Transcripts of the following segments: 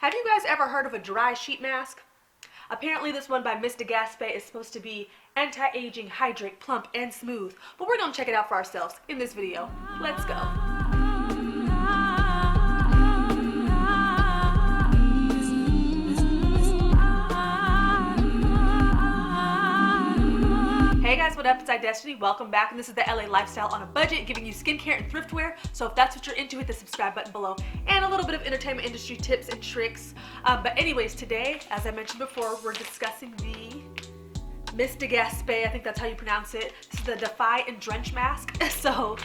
Have you guys ever heard of a dry sheet mask? Apparently this one by Mr. Gaspee is supposed to be anti-aging, hydrate, plump, and smooth. But we're gonna check it out for ourselves in this video. Let's go. Hey guys, what up? It's theidestiny. Welcome back, and this is the LA lifestyle on a budget, giving you skincare and thriftwear. So if that's what you're into, hit the subscribe button below, and a little bit of entertainment industry tips and tricks. But anyways, today, as I mentioned before, we're discussing the Mr. Gaspee, I think that's how you pronounce it. This is the Defy Drench mask. So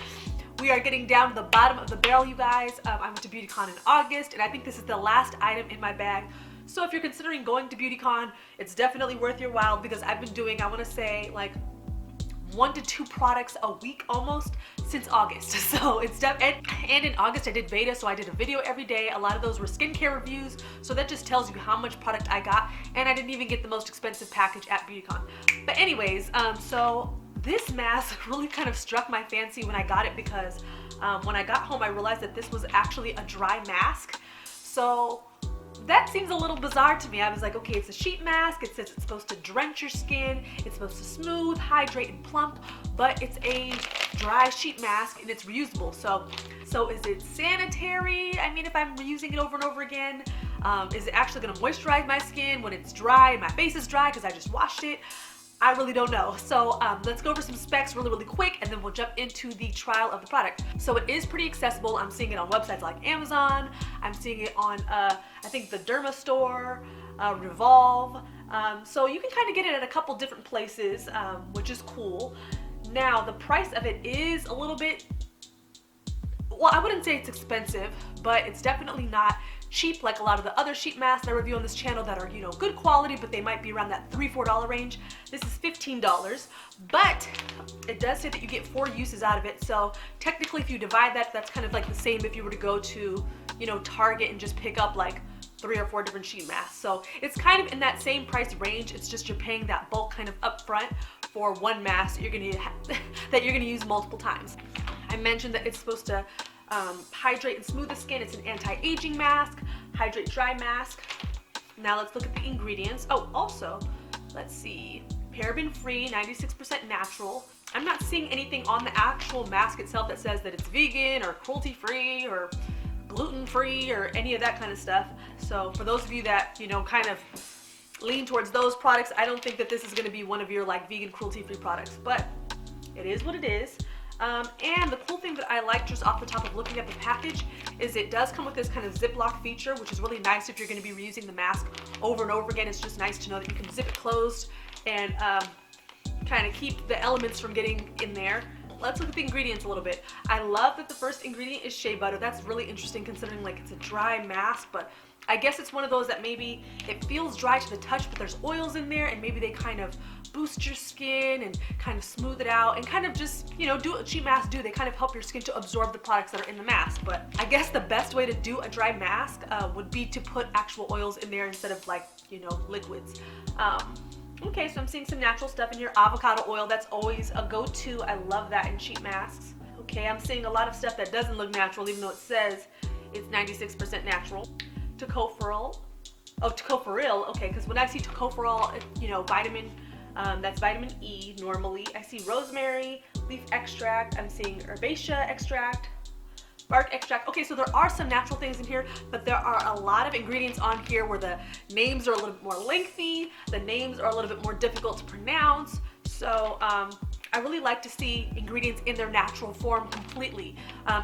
we are getting down to the bottom of the barrel, you guys. I went to BeautyCon in August, and I think this is the last item in my bag. So if you're considering going to BeautyCon, it's definitely worth your while, because I've been doing, I want to say, like 1 to 2 products a week almost since August. So it's and in August I did beta, so I did a video every day. A lot of those were skincare reviews, so that just tells you how much product I got, and I didn't even get the most expensive package at BeautyCon. But anyways, so this mask really kind of struck my fancy when I got it, because when I got home I realized that this was actually a dry mask. So that seems a little bizarre to me. I was like, okay, it's a sheet mask. It says it's supposed to drench your skin. It's supposed to smooth, hydrate, and plump, but it's a dry sheet mask and it's reusable. So is it sanitary? I mean, if I'm reusing it over and over again, is it actually gonna moisturize my skin when it's dry and my face is dry because I just washed it? I really don't know. So let's go over some specs really quick, and then we'll jump into the trial of the product. So it is pretty accessible. I'm seeing it on websites like Amazon. I'm seeing it on, I think, the Derma store, Revolve. So you can kind of get it at a couple different places, which is cool. Now, the price of it is a little bit, well, I wouldn't say it's expensive, but it's definitely not cheap like a lot of the other sheet masks I review on this channel that are, you know, good quality, but they might be around that $3–4 range. This is $15, but it does say that you get 4 uses out of it. So technically, if you divide that, that's kind of like the same if you were to go to, you know, Target and just pick up like 3 or 4 different sheet masks. So it's kind of in that same price range. It's just you're paying that bulk kind of upfront for one mask that you're gonna use multiple times. I mentioned that it's supposed to hydrate and smooth the skin. It's an anti-aging mask, hydrate dry mask. Now let's look at the ingredients. Oh, also, let's see, paraben free, 96% natural. I'm not seeing anything on the actual mask itself that says that it's vegan or cruelty free or gluten free or any of that kind of stuff. So for those of you that, you know, kind of lean towards those products, I don't think that this is going to be one of your like vegan cruelty free products, but it is what it is. And the cool thing that I like just off the top of looking at the package is it does come with this kind of ziplock feature, which is really nice if you're going to be reusing the mask over and over again. It's just nice to know that you can zip it closed and kind of keep the elements from getting in there. Let's look at the ingredients a little bit. I love that the first ingredient is shea butter. That's really interesting considering like it's a dry mask, but I guess it's one of those that maybe it feels dry to the touch, but there's oils in there, and maybe they kind of boost your skin and kind of smooth it out and kind of just, you know, do what sheet masks do. They kind of help your skin to absorb the products that are in the mask. But I guess the best way to do a dry mask would be to put actual oils in there instead of like, you know, liquids. Okay, so I'm seeing some natural stuff in here. Avocado oil, that's always a go-to. I love that in sheet masks. Okay, I'm seeing a lot of stuff that doesn't look natural, even though it says it's 96% natural. Tocopherol. Oh, tocopherol. Okay, because when I see tocopherol, you know, vitamin, that's vitamin E normally. I see rosemary, leaf extract. I'm seeing herbaceae extract, bark extract. Okay, so there are some natural things in here, but there are a lot of ingredients on here where the names are a little bit more lengthy. The names are a little bit more difficult to pronounce. So I really like to see ingredients in their natural form completely,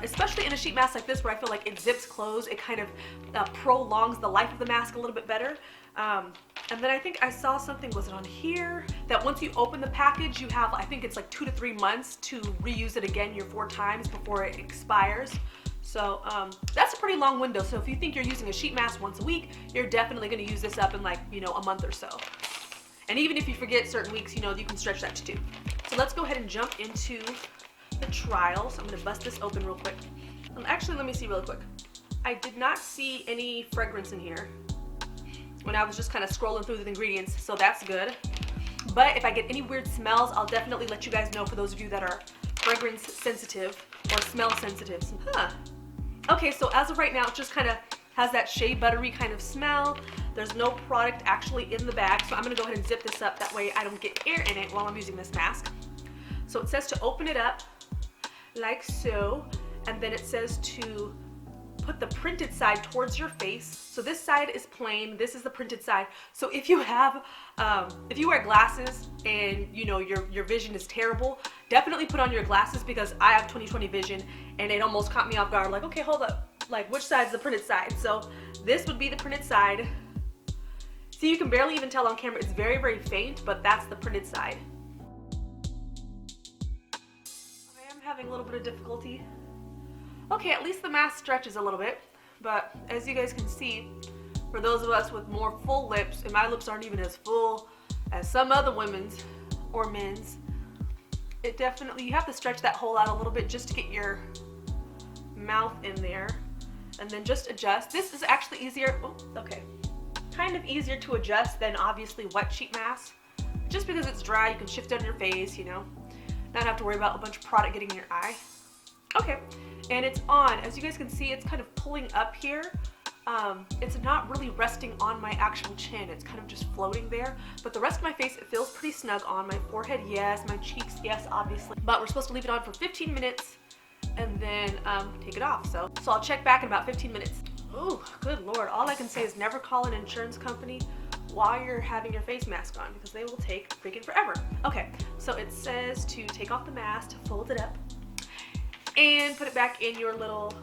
especially in a sheet mask like this where I feel like it zips closed. It kind of prolongs the life of the mask a little bit better. And then I think I saw something, was it on here, that once you open the package, you have, I think it's like 2 to 3 months to reuse it again, your 4 times before it expires. So that's a pretty long window. So if you think you're using a sheet mask once a week, you're definitely going to use this up in like, you know, a month or so. And even if you forget certain weeks, you know, you can stretch that to 2. So let's go ahead and jump into the trial. So I'm going to bust this open real quick. Actually, let me see real quick. I did not see any fragrance in here when I was just kind of scrolling through the ingredients, so that's good. But if I get any weird smells, I'll definitely let you guys know, for those of you that are fragrance sensitive or smell sensitive. Okay, so as of right now, it just kind of Has that shea buttery kind of smell. There's no product actually in the bag, so I'm gonna go ahead and zip this up. That way I don't get air in it while I'm using this mask. So it says to open it up like so, and then it says to put the printed side towards your face. So this side is plain, this is the printed side. So if you have, if you wear glasses and you know your vision is terrible, definitely put on your glasses, because I have 20/20 vision and it almost caught me off guard. Like, okay, hold up, like which side's the printed side? So this would be the printed side. See, you can barely even tell on camera, it's very, very faint, but that's the printed side. I am having a little bit of difficulty. Okay, at least the mask stretches a little bit, but as you guys can see, for those of us with more full lips, and my lips aren't even as full as some other women's or men's, it definitely, you have to stretch that hole out a little bit just to get your mouth in there, and then just adjust. This is actually easier, oh, okay, kind of easier to adjust than obviously wet sheet mask, just because it's dry, you can shift it on your face, you know, not have to worry about a bunch of product getting in your eye. Okay, and it's on. As you guys can see, it's kind of pulling up here. It's not really resting on my actual chin. It's kind of just floating there. But the rest of my face, it feels pretty snug on. My forehead, yes. My cheeks, yes, obviously. But we're supposed to leave it on for 15 minutes and then take it off. So I'll check back in about 15 minutes. Oh, good Lord. All I can say is never call an insurance company while you're having your face mask on, because they will take freaking forever. Okay, so it says to take off the mask, fold it up, and put it back in your little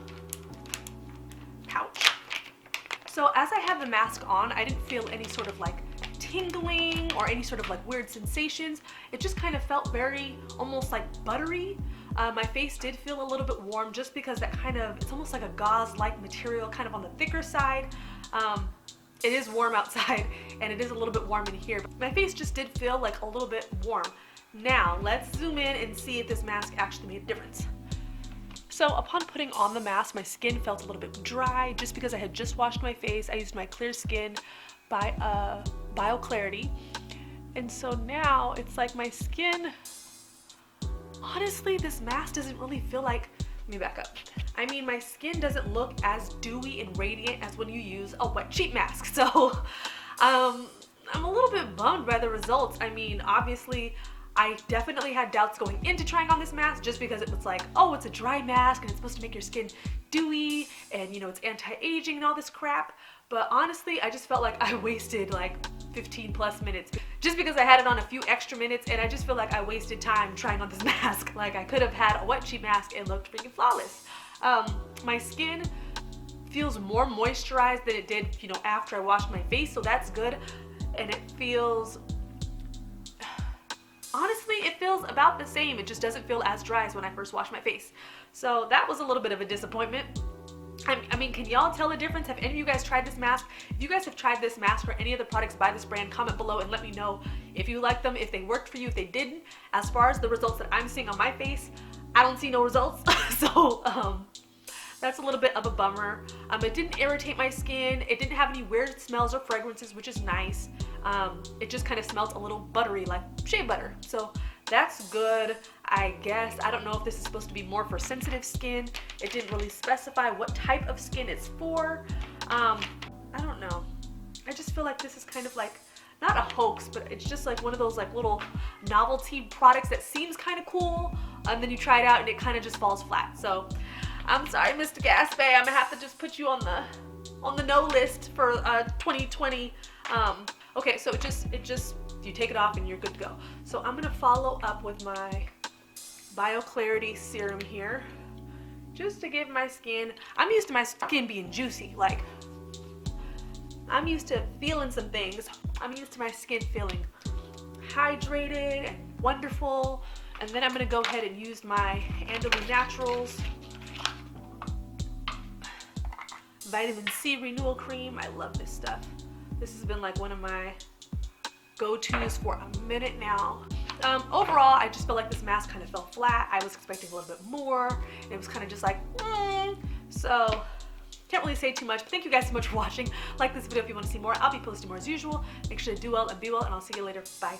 pouch. So as I have the mask on, I didn't feel any sort of like tingling or any sort of like weird sensations. It just kind of felt very almost like buttery. My face did feel a little bit warm, just because that kind of, it's almost like a gauze-like material, kind of on the thicker side. It is warm outside and it is a little bit warm in here. But my face just did feel like a little bit warm. Now let's zoom in and see if this mask actually made a difference. So upon putting on the mask, my skin felt a little bit dry, just because I had just washed my face. I used my Clear Skin by BioClarity. And so now it's like my skin, honestly, this mask doesn't really feel like, let me back up. I mean, my skin doesn't look as dewy and radiant as when you use a wet sheet mask. So I'm a little bit bummed by the results. I mean, obviously, I definitely had doubts going into trying on this mask, just because it was like, oh, it's a dry mask and it's supposed to make your skin dewy and, you know, it's anti-aging and all this crap. But honestly, I just felt like I wasted like 15 plus minutes just because I had it on a few extra minutes, and I just feel like I wasted time trying on this mask. Like, I could have had a wet sheet mask and looked freaking flawless. My skin feels more moisturized than it did, you know, after I washed my face, so that's good. And it feels, honestly, it feels about the same. It just doesn't feel as dry as when I first washed my face. So that was a little bit of a disappointment. I mean, can y'all tell the difference? Have any of you guys tried this mask? If you guys have tried this mask or any of the products by this brand, comment below and let me know if you like them, if they worked for you, if they didn't. As far as the results that I'm seeing on my face, I don't see no results. So that's a little bit of a bummer. It didn't irritate my skin. It didn't have any weird smells or fragrances, which is nice. It just kind of smells a little buttery, like shea butter. So that's good, I guess. I don't know if this is supposed to be more for sensitive skin. It didn't really specify what type of skin it's for. I don't know. I just feel like this is kind of like, not a hoax, but it's just like one of those like little novelty products that seems kind of cool, and then you try it out and it kind of just falls flat. So I'm sorry, Mr. Gaspee, I'm gonna have to just put you on the no list for 2020. Okay, so it just you take it off and you're good to go. So I'm gonna follow up with my BioClarity serum here, just to give my skin, I'm used to my skin being juicy, like I'm used to feeling some things. I'm used to my skin feeling hydrated and wonderful. And then I'm gonna go ahead and use my Andalou Naturals Vitamin C Renewal Cream. I love this stuff. This has been like one of my go-tos for a minute now. Overall, I just feel like this mask kind of fell flat. I was expecting a little bit more, and it was kind of just like, So, can't really say too much, but thank you guys so much for watching. Like this video if you want to see more. I'll be posting more as usual. Make sure to do well and be well, and I'll see you later. Bye.